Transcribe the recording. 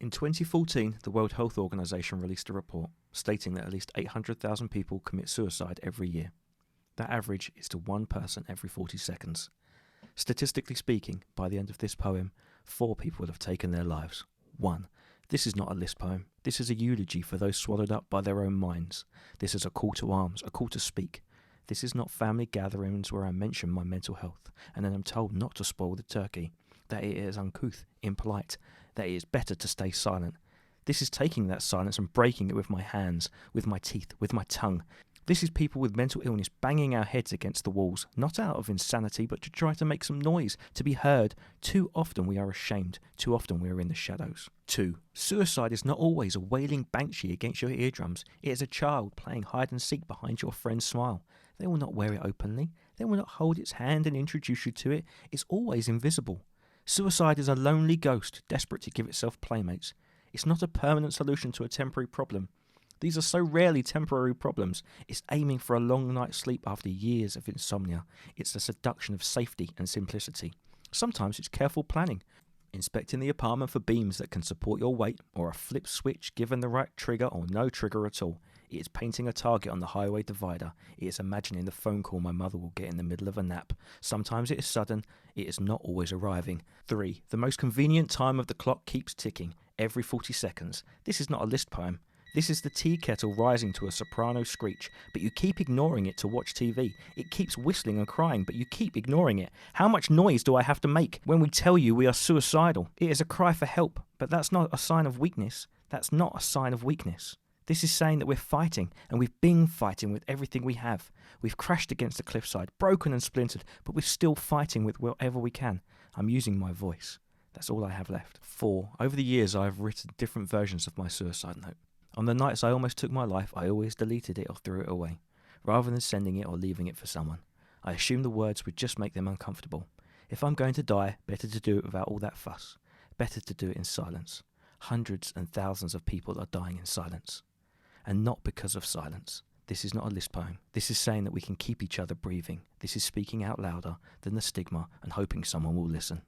In 2014, the World Health Organization released a report stating that at least 800,000 people commit suicide every year. That average is to one person every 40 seconds. Statistically speaking, by the end of this poem, 4 people will have taken their lives. 1. This is not a list poem. This is a eulogy for those swallowed up by their own minds. This is a call to arms, a call to speak. This is not family gatherings where I mention my mental health and then I'm told not to spoil the turkey, that it is uncouth, impolite, that it is better to stay silent. This is taking that silence and breaking it with my hands, with my teeth, with my tongue. This is people with mental illness banging our heads against the walls, not out of insanity, but to try to make some noise, to be heard. Too often we are ashamed. Too often we are in the shadows. 2. Suicide is not always a wailing banshee against your eardrums. It is a child playing hide and seek behind your friend's smile. They will not wear it openly. They will not hold its hand and introduce you to it. It's always invisible. Suicide is a lonely ghost, desperate to give itself playmates. It's not a permanent solution to a temporary problem. These are so rarely temporary problems. It's aiming for a long night's sleep after years of insomnia. It's the seduction of safety and simplicity. Sometimes it's careful planning. Inspecting the apartment for beams that can support your weight, or a flip switch given the right trigger or no trigger at all. It is painting a target on the highway divider. It is imagining the phone call my mother will get in the middle of a nap. Sometimes it is sudden. It is not always arriving. 3. The most convenient time of the clock keeps ticking, every 40 seconds. This is not a list poem. This is the tea kettle rising to a soprano screech, but you keep ignoring it to watch TV. It keeps whistling and crying, but you keep ignoring it. How much noise do I have to make when we tell you we are suicidal? It is a cry for help, but that's not a sign of weakness. That's not a sign of weakness. This is saying that we're fighting, and we've been fighting with everything we have. We've crashed against the cliffside, broken and splintered, but we're still fighting with whatever we can. I'm using my voice. That's all I have left. 4. Over the years, I have written different versions of my suicide note. On the nights I almost took my life, I always deleted it or threw it away, rather than sending it or leaving it for someone. I assumed the words would just make them uncomfortable. If I'm going to die, better to do it without all that fuss. Better to do it in silence. Hundreds and thousands of people are dying in silence. And not because of silence. This is not a list poem. This is saying that we can keep each other breathing. This is speaking out louder than the stigma and hoping someone will listen.